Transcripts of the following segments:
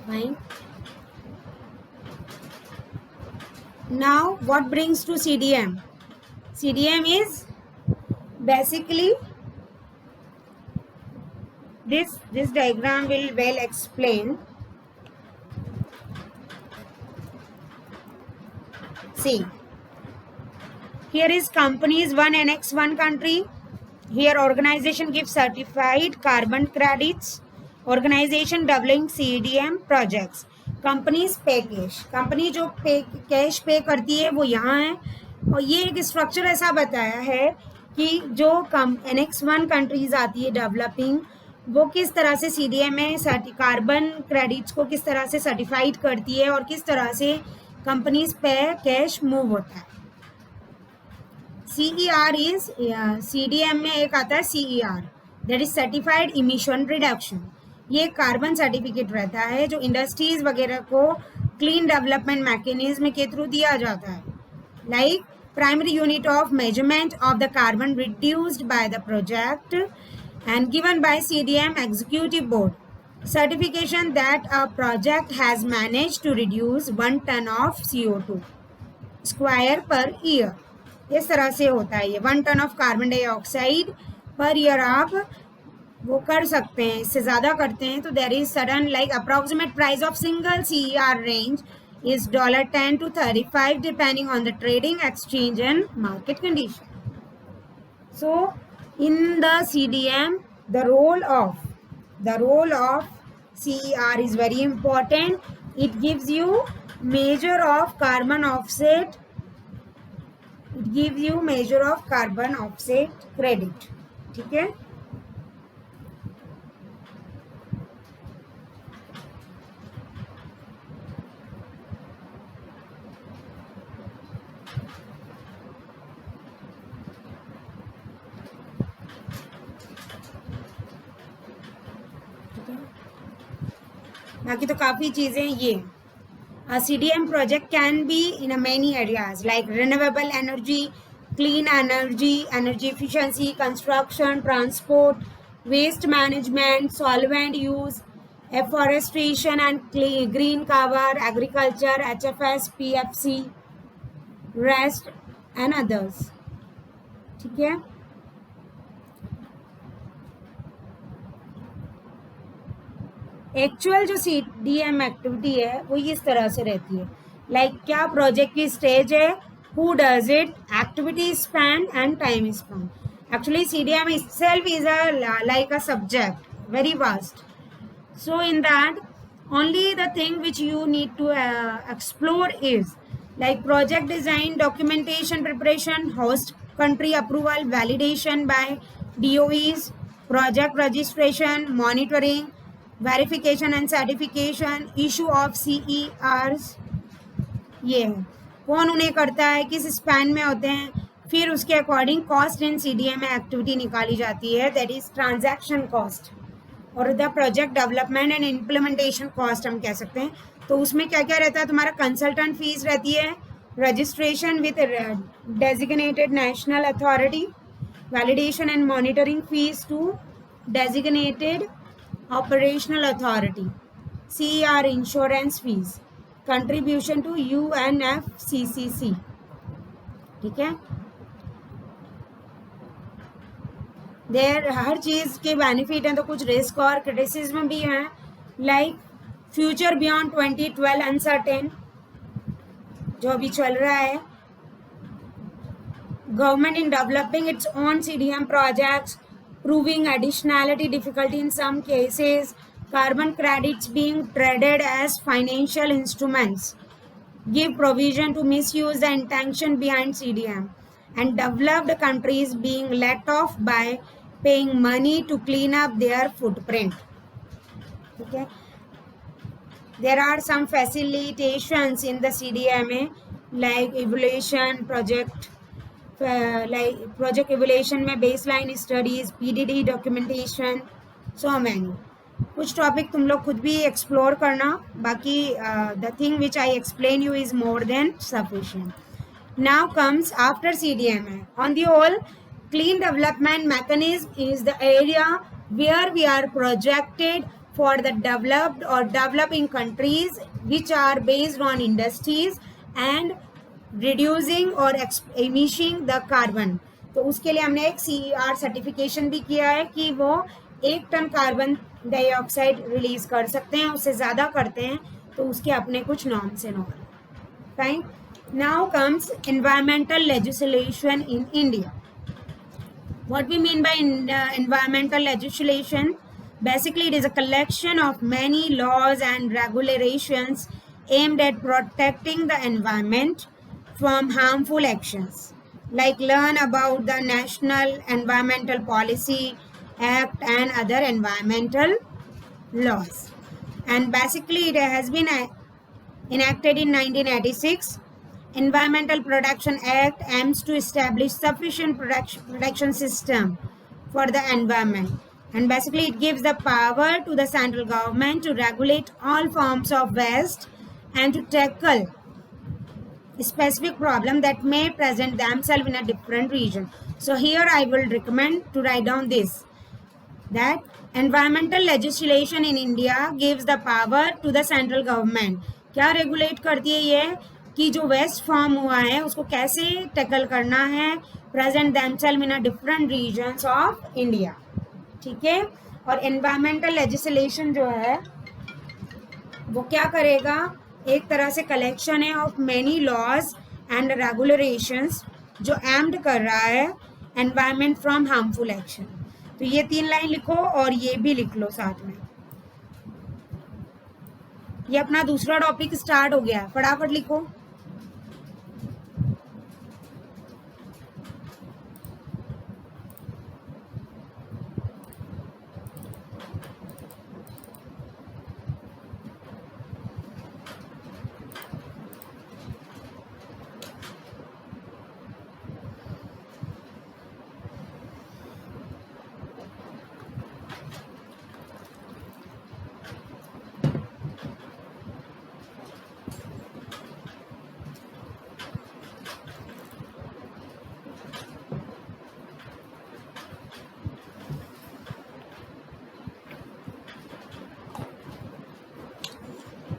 Fine. Now, what brings to CDM? CDM is basically this diagram will well explain. See, here is companies 1 annex 1 country. Here organization gives certified carbon credits. Organization doubling CDM projects. Companies पे cash, company जो पे cash पे करती है वो यहाँ है. और ये एक स्ट्रक्चर ऐसा बताया है कि जो एनेक्स 1 कंट्रीज आती है डेवलपिंग, वो किस तरह से CDM में कार्बन क्रेडिट्स को किस तरह से सर्टिफाइड करती है और किस तरह से कंपनीज पे कैश मूव होता है. CER इज CDM में एक आता है CER, that is certified emission reduction. ये कार्बन सर्टिफिकेट रहता है जो इंडस्ट्रीज वगैरह को क्लीन डेवलपमेंट मैकेनिज्म के थ्रू दिया जाता है. Like primary unit of measurement of the carbon reduced by the project and given by CDM Executive Board. Certification that a project has managed to reduce 1 ton of CO2 square per year. इस तरह से होता है ये 1 ton of carbon dioxide per year आप वो कर सकते हैं. इससे ज़्यादा करते हैं तो there is sudden like approximate price of single CER range is $10 to $35 depending on the trading, exchange and market condition. So in the CDM, the role of CER is very important. It gives you measure of carbon offset. It gives you measure of carbon offset credit. ठीक है. बाकी तो काफ़ी चीज़ें ये. A CDM project can be in a many areas like renewable energy, clean energy, energy efficiency, construction, transport, waste management, solvent use, afforestation and green cover, agriculture, HFS, PFC, REST and others. ठीक है. Actual जो CDM activity है वो इस तरह से रहती है. लाइक क्या प्रोजेक्ट की स्टेज है, who does it, activity span and time span. Actually CDM itself is like a subject, very vast. So in that, only the thing which you need to explore is like project design, documentation preparation, host country approval, validation by DOEs, project registration, monitoring, verification and certification, issue of CERs. ये है कौन उन्हें करता है, किस span में होते हैं. फिर उसके अकॉर्डिंग कॉस्ट इन CDM में एक्टिविटी निकाली जाती है, दैट इज ट्रांजैक्शन कॉस्ट और the project development and implementation cost हम कह सकते हैं. तो उसमें क्या क्या रहता है, तुम्हारा कंसल्टेंट फीस रहती है, registration with designated national authority, validation and monitoring fees to designated operational authority, CER insurance fees, contribution to UNFCCC. ठीक है. देर हर चीज़ के बेनिफिट हैं तो कुछ रिस्क और क्रिटिसिज्म भी हैं. लाइक फ्यूचर बियॉन्ड 2012 अनसर्टेन, जो अभी चल रहा है. Government in developing its own CDM projects, proving additionality difficulty in some cases, carbon credits being traded as financial instruments, give provision to misuse the intention behind CDM, and developed countries being let off by paying money to clean up their footprint. Okay. There are some facilitations in the CDMA like evaluation project, like project evaluation में baseline studies, PDD documentation, so many. कुछ topic तुम लोग खुद भी explore करना. बाकी the thing which I explain you is more than sufficient. Now comes after CDMA. On the whole, clean development mechanism is the area where we are projected for the developed or developing countries which are based on industries and reducing or emitting the carbon. तो उसके लिए हमने एक CER certification भी किया है कि वो 1 टन कार्बन डाइऑक्साइड रिलीज कर सकते हैं, उससे ज़्यादा करते हैं तो उसके अपने कुछ norms and all. Fine. Now comes environmental legislation in India. What we mean by environmental legislation? Basically, it is a collection of many laws and regulations aimed at protecting the environment from harmful actions. Like learn about the National Environmental Policy Act and other environmental laws. And basically, it has been enacted in 1986. Environmental Protection Act aims to establish sufficient protection system for the environment, and basically it gives the power to the central government to regulate all forms of waste and to tackle specific problem that may present themselves in a different region. So here I will recommend to write down this, that environmental legislation in India gives the power to the central government. क्या regulate करती है ये कि जो waste form हुआ है उसको कैसे टैकल करना है, present themselves in a different regions of India. ठीक है. और एनवायरमेंटल लेजिस्लेशन जो है वो क्या करेगा, एक तरह से कलेक्शन है of many laws and regulations जो एम्ड कर रहा है एनवायरमेंट फ्रॉम हार्मफुल एक्शन. तो ये 3 लाइन लिखो और ये भी लिख लो साथ में. ये अपना दूसरा टॉपिक स्टार्ट हो गया है, फटाफट लिखो.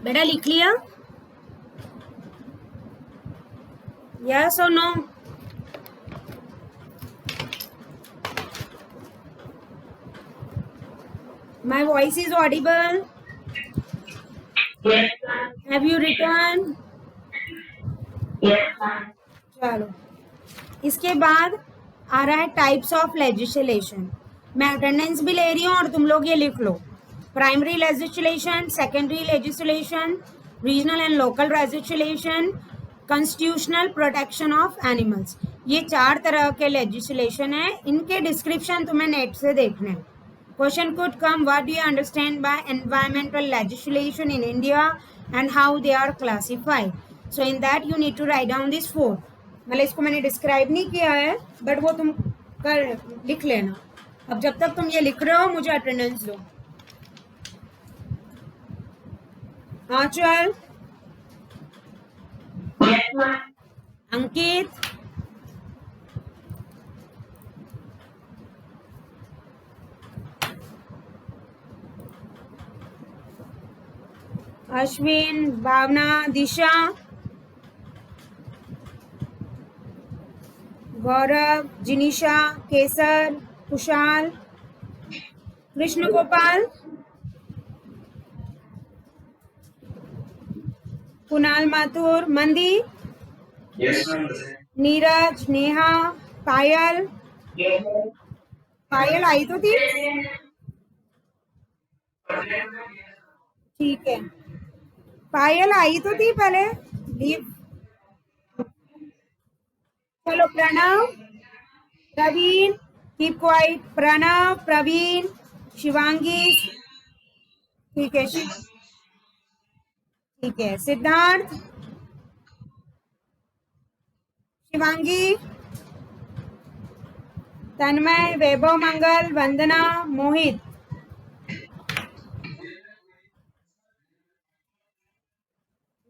बेटा लिख लिया? यस और no? My voice is audible? Yes, ma'am. Have you written? Yes, ma'am. चलो, इसके बाद आ रहा है टाइप्स ऑफ लेजिस्लेशन. मैं अटेंडेंस भी ले रही हूँ और तुम लोग ये लिख लो. Primary legislation, secondary legislation, regional and local legislation, constitutional protection of animals. ये 4 तरह के लेजिस्लेशन है. इनके डिस्क्रिप्शन तुम्हें नेट से देखने हैं. Question could come, what do you understand by environmental legislation in India and how they are classified? So in that you need to write down these 4. मतलब इसको मैंने डिस्क्राइब नहीं किया है बट वो तुम कर लिख लेना. अब जब तक तुम ये लिख रहे हो मुझे अटेंडेंस दो. आंचल, Yes, ma'am. अंकित, अश्विन, भावना, दिशा, गौरव, जिनिशा, केसर, कुशाल, कृष्ण गोपाल, कुणाल माथुर, मंदी, Yes, ma'am. नीरज, नेहा, पायल. Yes, ma'am. पायल आई तो थी. ठीक है, पायल आई तो थी पहले. लीव. चलो प्रणव, प्रवीण, कीप क्वाइट. प्रणव, प्रवीण, शिवांगी. ठीक है, ठीक है. सिद्धार्थ, शिवांगी, तन्मय, वैभव मंगल, वंदना, मोहित.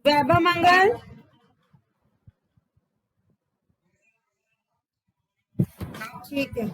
वैभव मंगल, ठीक है.